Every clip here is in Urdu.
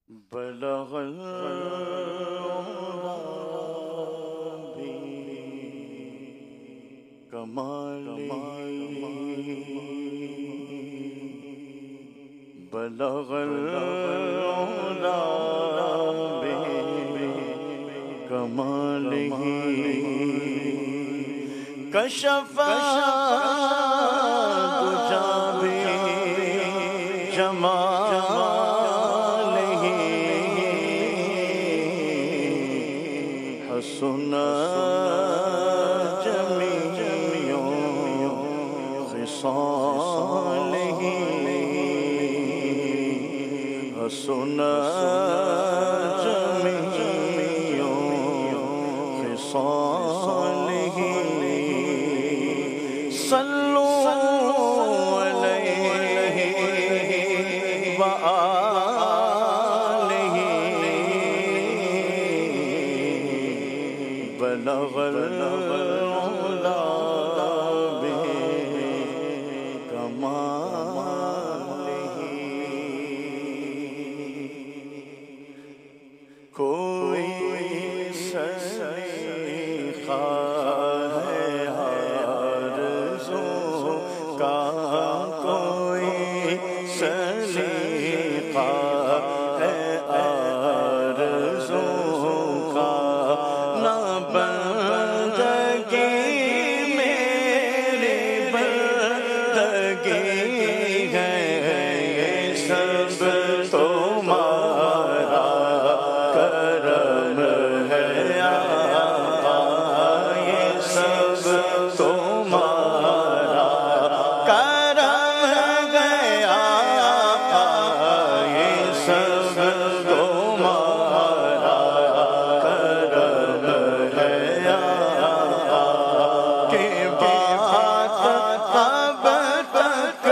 بلغ العلا بھی کمالہ، بلغ العلا بکمالہ، کشف دجا بجمالہ، حسن جمیع خصالہ، حسن جمیع خصالہ، صلو علیہ وآلہ، بلغ العلا بکمالہ، کوئی سلیقہ ہے آرزو کا، کوئی سلیقہ ہے آرزو کا، نہ بندگی میری بندگی ہے، یہ سب تمہارا کرم ہے آقا، یہ سب تمہارا کرم ہے آقا، یہ سب تمہارا کرم ہے آقا، کہ بات اب تک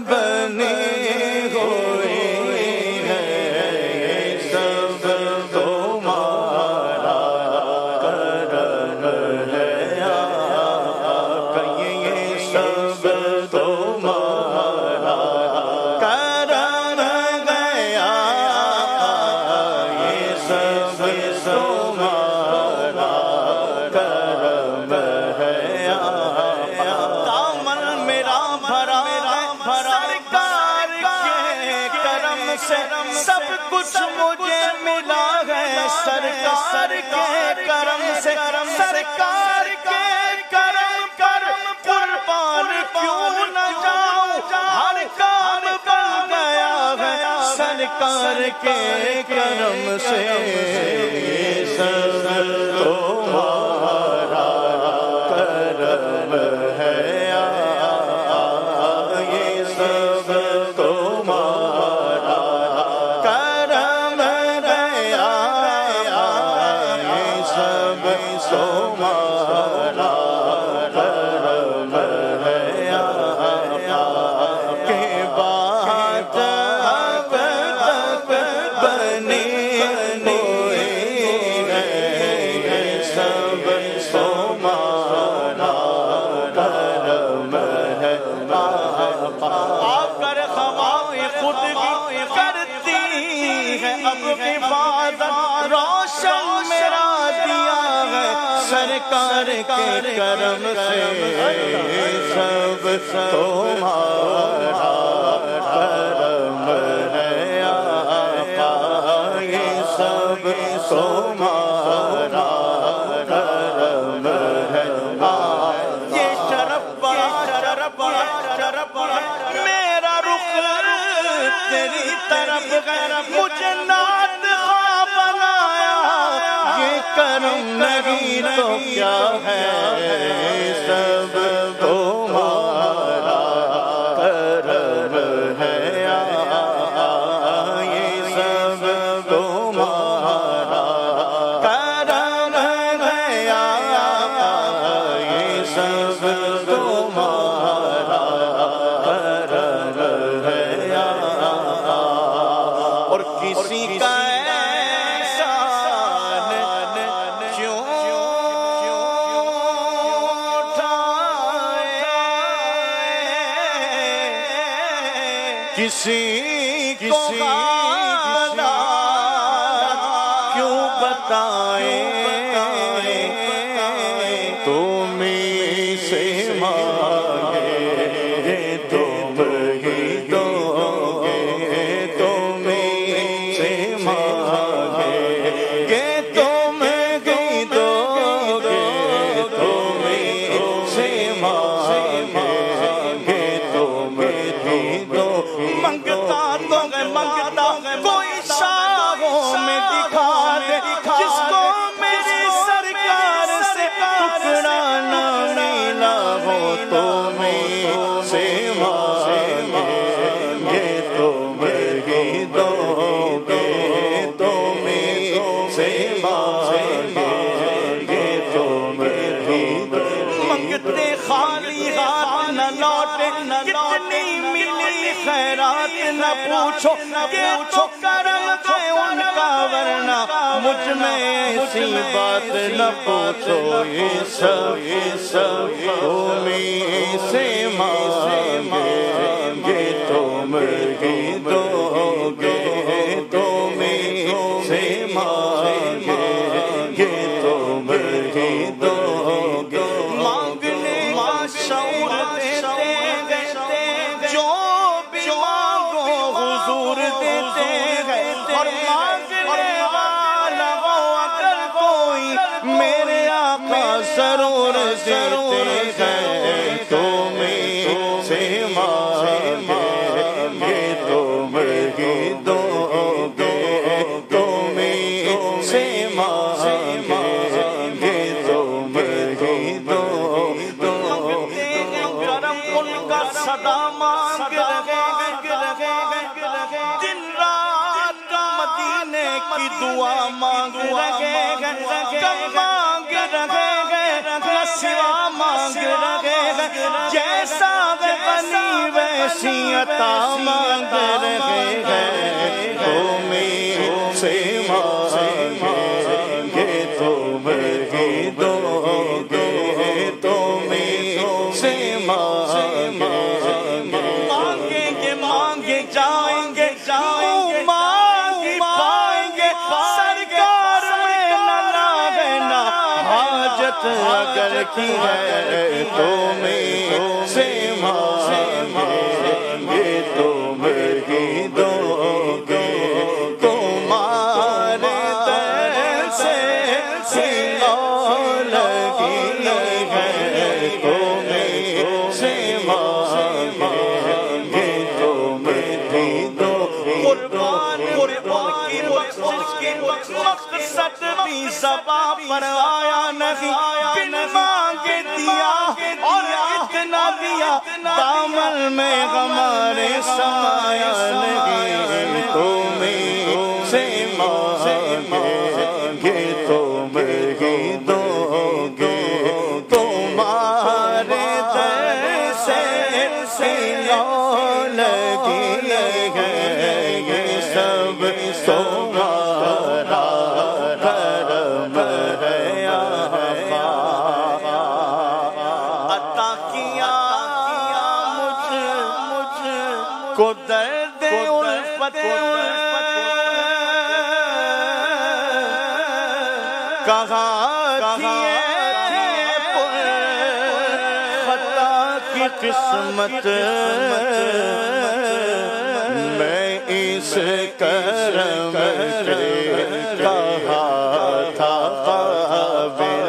بنی ہوئی ہے، یہ سب تمہارا کرم ہے آقا، یہ سب تمہارا کرم ہے آقا، یہ سب تمہارا کرم ہے آقا، دامن میرا بھرا سرکار کے کرم سے، سب کچھ مجھے ملا ہے سرکار کے کرم سے، سرکار کے کرم پر قربان کیوں نہ جاؤں، ہر کام بن گیا ہے سرکار کے کرم سے، سب تمہارا کرم ہے آقا، یہ سب تمہارا کرم ہے آقا، یہ سب تمہارا کرم ہے آقا، کہ بات اب تک بنی ہوئی ہے، یہ سب تمہارا کرم ہے آقا، آ کر خواہ خود کی کرتی ہے اب عبادت، روشن میرا دیا ہے سرکار کے کرم سے، سب تمہارا کرم ہے آقا، یہ سب تمہارا کرم ہے آقا، یہ شرف بڑا میرا رخ تیری طرف ہے، مجھے نات خواہ بنایا، یہ کرم نہیں تو کیا ہے، سب تمہارا کرم ہے آقا، یہ سب تمہارا کرم ہے آقا، یہ سب تمہارا کرم ہے آقا، اور کسی کا احسان کیوں اٹھائے، کسی کو غالب بتائے تمہیں سے مانگے تم ہی دو گے تمہیں سے مانگے تم ہی دو گے تمہیں سے مانگے تم ہی دو منگتا تو منگتا کوئی شاہوں میں دکھا دے جس کو میری سرکار سے ٹکڑا نہ ملا ہو تمہیں سے مانگے تم ہی دو گے تمہیں سے مانگے تم ہی دو منگتے خالی ہاتھ نہ لوٹے کتنی ملی خیرات نہ پوچھو کہ تو کرم ہے ان کا ورنہ مجھ میں ایسی بات نہ پوچھو یہ سب تمہیں سے مانگے تم ہی دو گے تمہیں سے مانگے تم ہی دو گے مانگنے کا شعور دیتے جو بھی مانگو حضور دیتے ہیں اور مانگنے والا ہو اگر کوئی میرے آقا ضرور دیتے ہیں تمہیں سے مانگے تم ہی دو گے تمہیں سے مانگے تم ہی دو کرم ان کا صدا مانگ رہے دن رات کا مدینے کی دعا مانگ رہے کم مانگ رہے سوا مانگ رہے جیسا غنی ویسی عطا مانگ رہے تمہیں سے مانگے تم ہی دو گے تمہیں سے مانگیں گے مانگے جائیں گے مانگ پائیں گے سرکار میں نہ لاغنا حاجت اگر کی ہے تمہیں سے مانگے تم ہی دو گے تمہارے در سے لگی ہے تمہیں سے مانگے تم ہی دو قربان کی مقصد بھی زباں پر آیا نہیں بن مانگے دیا اور اتنا دیا دامن میں ہمارے سمایا نہیں تمہیں سے مانگے تم ہی دو گے تمہارے در سے لگی ہے یہ سب تمہارا کرم ہے عطا کیا مجھ کو درد الفت کہاں خطا کی قسمت میں اس کرم کے کہا تھا قابل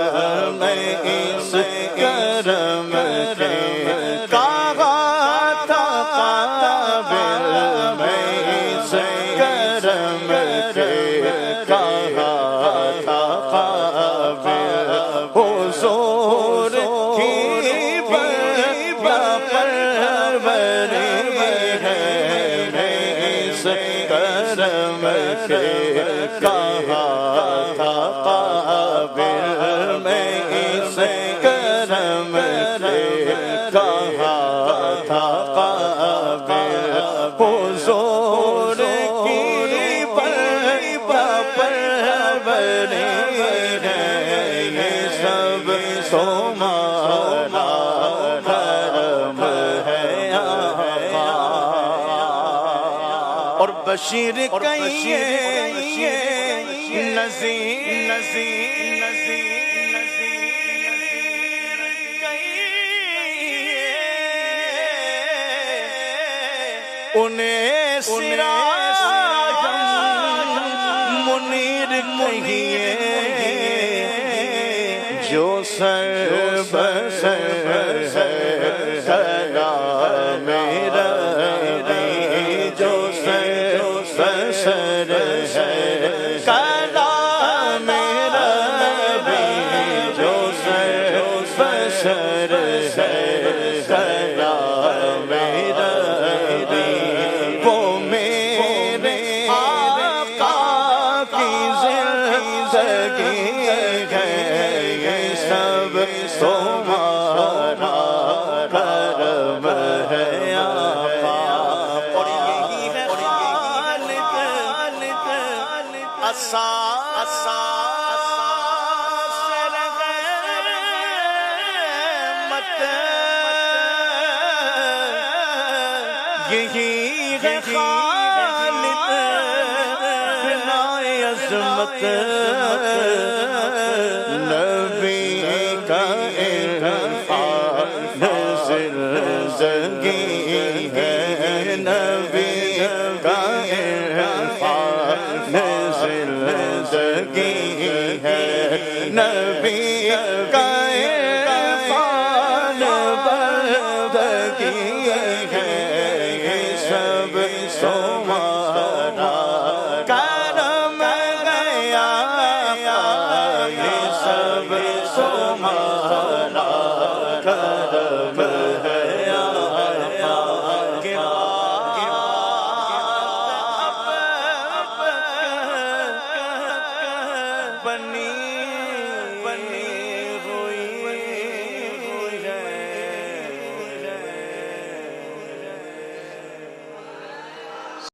میں اس کرم کے کہا تھا قابل میں اس کرم کے کہا تھا قابل حضور کی پروری ہے اس کرم کے کہا تھا قابل میں اس کرم کے کہا تھا قابل حضور کی پروری ہے یہ سب تمہارا کرم ہے اور بشیر کہیے انہیں سراج منیر کہیے جو سر بسر سدا میرا جو سر بسر سدا میرا جو سر بسر سدا میرا تمہارا کرم ہے آقا اور یہی ہے خالق اساس رحمت یہی ہے خالق بنائے عظمت زندگی ہے نبی کا عرفان زندگی ہے نبی کا عرفان بندگی ہے سب تمہارا کرم گیا یہ سب تمہارا کرم ہے بنی